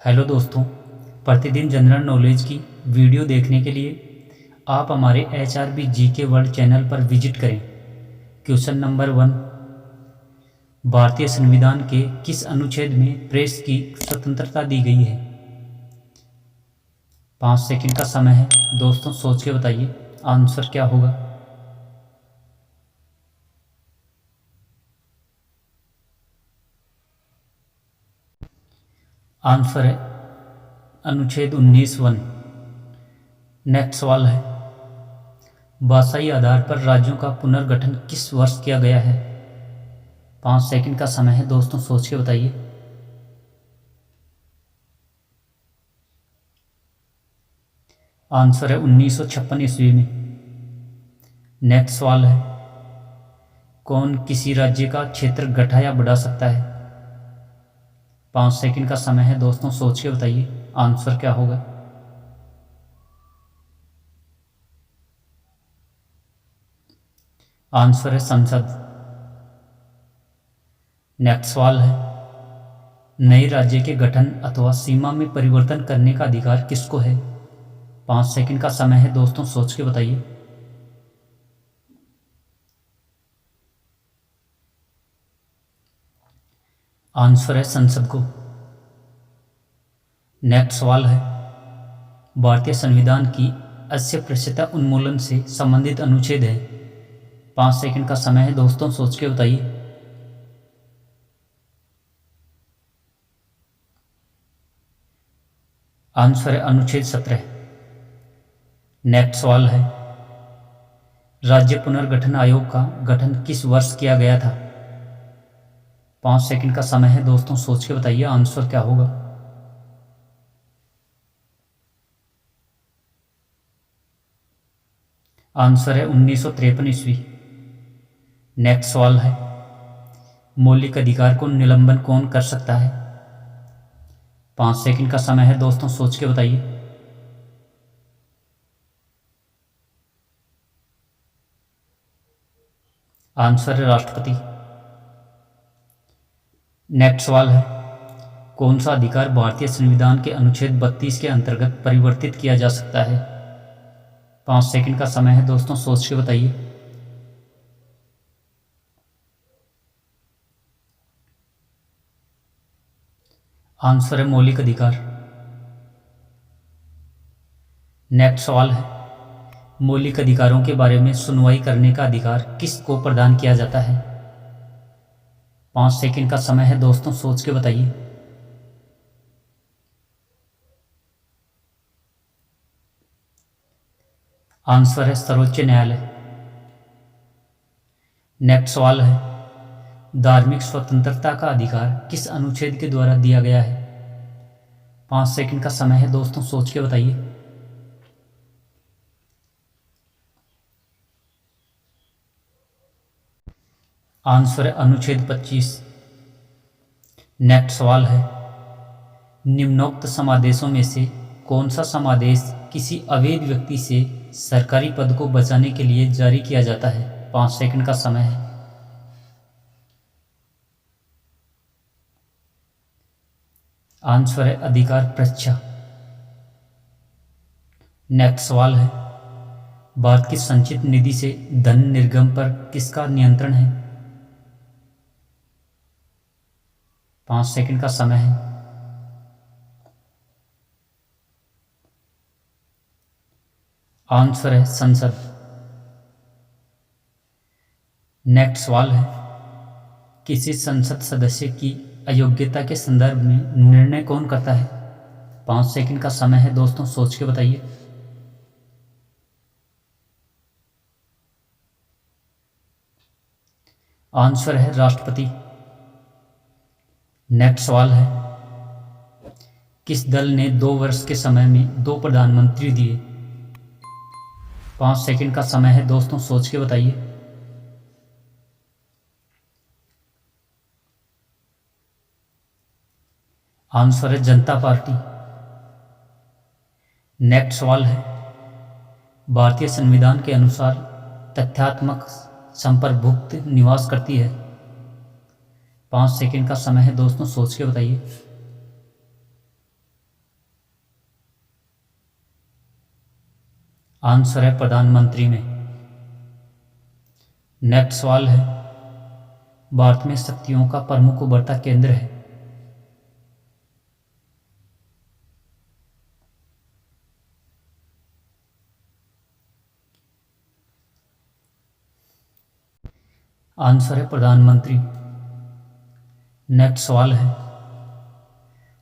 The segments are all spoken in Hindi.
हेलो दोस्तों, प्रतिदिन जनरल नॉलेज की वीडियो देखने के लिए आप हमारे HRB GK वर्ल्ड चैनल पर विजिट करें। क्वेश्चन नंबर 1, भारतीय संविधान के किस अनुच्छेद में प्रेस की स्वतंत्रता दी गई है? 5 सेकंड का समय है दोस्तों, सोच के बताइए आंसर क्या होगा। आंसर है अनुच्छेद 19(1). नेक्स्ट सवाल है, भाषाई आधार पर राज्यों का पुनर्गठन किस वर्ष किया गया है? 5 सेकंड का समय है दोस्तों, सोच के बताइए। आंसर है 1956 ईस्वी में। नेक्स्ट सवाल है, कौन किसी राज्य का क्षेत्र घटा या बढ़ा सकता है? 5 सेकंड का समय है दोस्तों, सोच के बताइए आंसर क्या होगा। आंसर है संसद। नेक्स्ट सवाल है, नए राज्य के गठन अथवा सीमा में परिवर्तन करने का अधिकार किसको है? 5 सेकंड का समय है दोस्तों, सोच के बताइए। आंसर है संसद को। नेक्स्ट सवाल है, भारतीय संविधान की 80% उन्मूलन से संबंधित अनुच्छेद है। 5 सेकंड का समय है दोस्तों, सोच के बताइए। आंसर है अनुच्छेद 17। नेक्स्ट सवाल है, राज्य पुनर्गठन आयोग का गठन किस वर्ष किया गया था? 5 सेकंड का समय है दोस्तों, सोच के बताइए आंसर क्या होगा। आंसर है 1953 ईस्वी। नेक्स्ट सवाल है, मौलिक अधिकार को निलंबन कौन कर सकता है? 5 सेकंड का समय है दोस्तों, सोच के बताइए। आंसर है राष्ट्रपति। नेक्स्ट सवाल है, कौन सा अधिकार भारतीय संविधान के अनुच्छेद 32 के अंतर्गत परिवर्तित किया जा सकता है? 5 सेकंड का समय है दोस्तों, सोच के बताइए। आंसर है मौलिक अधिकार। नेक्स्ट सवाल है, मौलिक अधिकारों के बारे में सुनवाई करने का अधिकार किसको प्रदान किया जाता है? 5 सेकंड का समय है दोस्तों, सोच के बताइए। आंसर है सर्वोच्च न्यायालय। नेक्स्ट सवाल है, धार्मिक स्वतंत्रता का अधिकार किस अनुच्छेद के द्वारा दिया गया है? 5 सेकंड का समय है दोस्तों, सोच के बताइए। आंसर है अनुच्छेद 25। नेक्स्ट सवाल है, निम्नोक्त समादेशों में से कौन सा समादेश किसी अवैध व्यक्ति से सरकारी पद को बचाने के लिए जारी किया जाता है? 5 सेकंड का समय है। आंसर है अधिकार परीक्षा। नेक्स्ट सवाल है, भारत की संचित निधि से धन निर्गम पर किसका नियंत्रण है? 5 सेकंड का समय है। आंसर है संसद। नेक्स्ट सवाल है, किसी संसद सदस्य की अयोग्यता के संदर्भ में निर्णय कौन करता है? 5 सेकंड का समय है दोस्तों, सोच के बताइए। आंसर है राष्ट्रपति। नेक्स्ट सवाल है, किस दल ने 2 वर्ष के समय में 2 प्रधानमंत्री दिए? 5 सेकंड का समय है दोस्तों, सोच के बताइए। आंसर है जनता पार्टी। नेक्स्ट सवाल है, भारतीय संविधान के अनुसार तथ्यात्मक संप्रभुत्व निवास करती है? 5 सेकंड का समय है दोस्तों, सोच के बताइए। आंसर है प्रधानमंत्री में। नेक्स्ट सवाल है, भारत में शक्तियों का प्रमुख उभरता केंद्र है। आंसर है प्रधानमंत्री। नेक्स्ट सवाल है,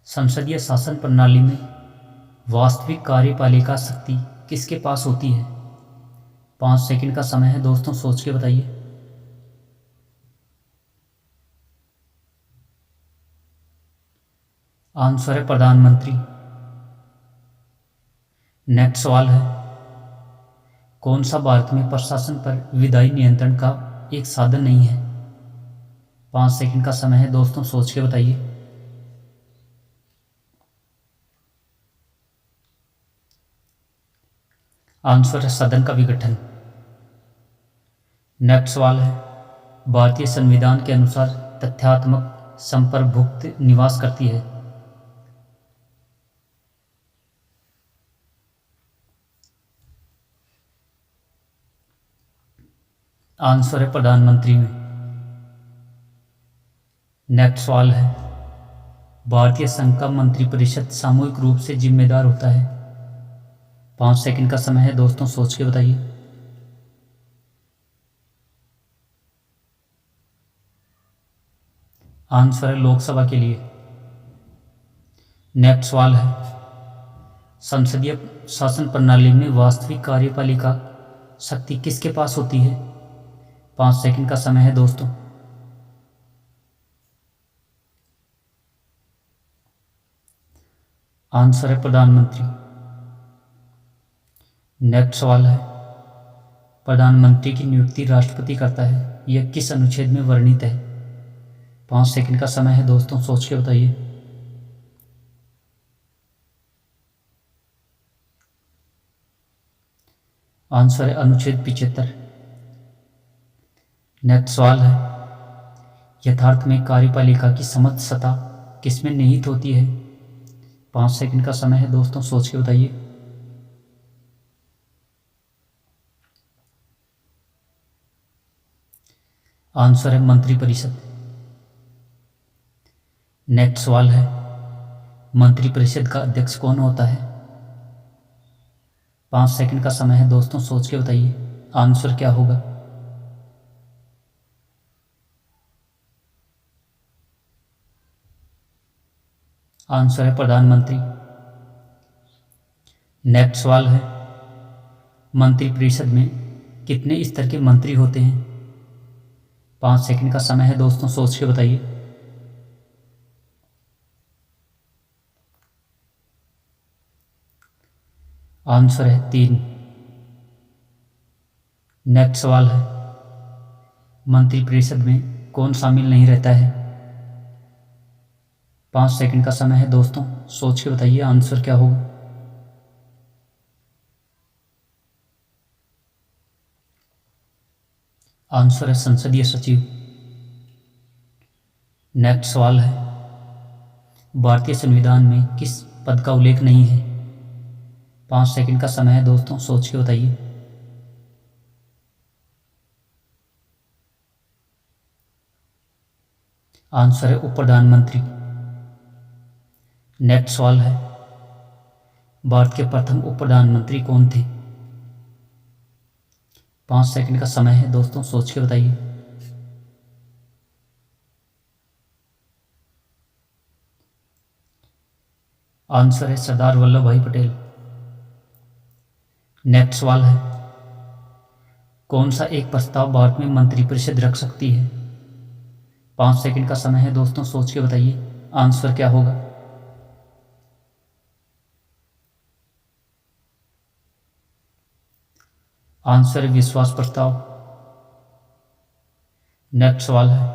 संसदीय शासन प्रणाली में वास्तविक कार्यपालिका शक्ति किसके पास होती है? 5 सेकंड का समय है दोस्तों, सोच के बताइए। आंसर है प्रधानमंत्री। नेक्स्ट सवाल है, कौन सा भारत में प्रशासन पर विधायी नियंत्रण का एक साधन नहीं है? 5 सेकंड का समय है दोस्तों, सोच के बताइए। आंसर है सदन का विघटन। नेक्स्ट सवाल है, भारतीय संविधान के अनुसार तथ्यात्मक संप्रभुत्व निवास करती है। आंसर है प्रधानमंत्री में। नेक्स्ट सवाल है, भारतीय संघ का मंत्रिपरिषद सामूहिक रूप से जिम्मेदार होता है। 5 सेकंड का समय है दोस्तों, सोच के बताइए। आंसर है लोकसभा के लिए। नेक्स्ट सवाल है, संसदीय शासन प्रणाली में वास्तविक कार्यपालिका शक्ति किसके पास होती है? 5 सेकंड का समय है दोस्तों। आंसर है प्रधानमंत्री। नेक्स्ट सवाल है, प्रधानमंत्री की नियुक्ति राष्ट्रपति करता है, यह किस अनुच्छेद में वर्णित है? 5 सेकंड का समय है दोस्तों, सोच के बताइए। आंसर है अनुच्छेद 75। नेक्स्ट सवाल है, यथार्थ में कार्यपालिका की समझ सत्ता किसमें निहित होती है? 5 सेकंड का समय है दोस्तों, सोच के बताइए। आंसर है मंत्रिपरिषद। नेक्स्ट सवाल है, मंत्रिपरिषद का अध्यक्ष कौन होता है? 5 सेकंड का समय है दोस्तों, सोच के बताइए आंसर क्या होगा। आंसर है प्रधानमंत्री। नेक्स्ट सवाल है, मंत्रिपरिषद में कितने स्तर के मंत्री होते हैं? 5 सेकंड का समय है दोस्तों, सोच के बताइए। आंसर है 3। नेक्स्ट सवाल है, मंत्रिपरिषद में कौन शामिल नहीं रहता है? 5 सेकंड का समय है दोस्तों, सोच के बताइए आंसर क्या होगा। आंसर है संसदीय सचिव। नेक्स्ट सवाल है, भारतीय संविधान में किस पद का उल्लेख नहीं है? 5 सेकंड का समय है दोस्तों, सोच के बताइए। आंसर है उप प्रधानमंत्री। नेक्स्ट सवाल है, भारत के प्रथम उप प्रधानमंत्री कौन थे? 5 सेकंड का समय है दोस्तों, सोच के बताइए। आंसर है सरदार वल्लभ भाई पटेल। नेक्स्ट सवाल है, कौन सा एक प्रस्ताव भारत में मंत्रिपरिषद रख सकती है? 5 सेकंड का समय है दोस्तों, सोच के बताइए आंसर क्या होगा। आंसर है विश्वास प्रस्ताव। नेक्स्ट सवाल है,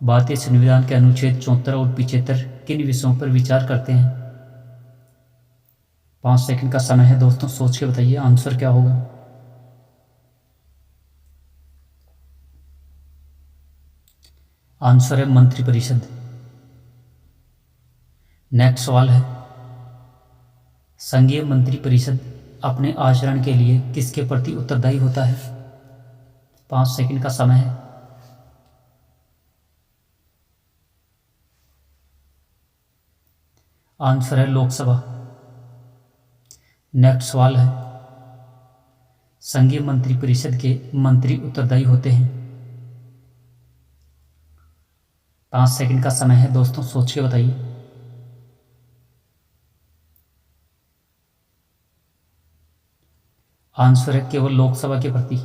भारतीय संविधान के अनुच्छेद 74 और 75 किन विषयों पर विचार करते हैं? 5 सेकंड का समय है दोस्तों, सोच के बताइए आंसर क्या होगा। आंसर है मंत्रिपरिषद। नेक्स्ट सवाल है, संघीय मंत्रिपरिषद अपने आचरण के लिए किसके प्रति उत्तरदायी होता है? 5 सेकंड का समय है। आंसर है लोकसभा। नेक्स्ट सवाल है, संघीय मंत्री परिषद के मंत्री उत्तरदायी होते हैं। 5 सेकंड का समय है दोस्तों, सोच के बताइए। आंसर है केवल लोकसभा के प्रति।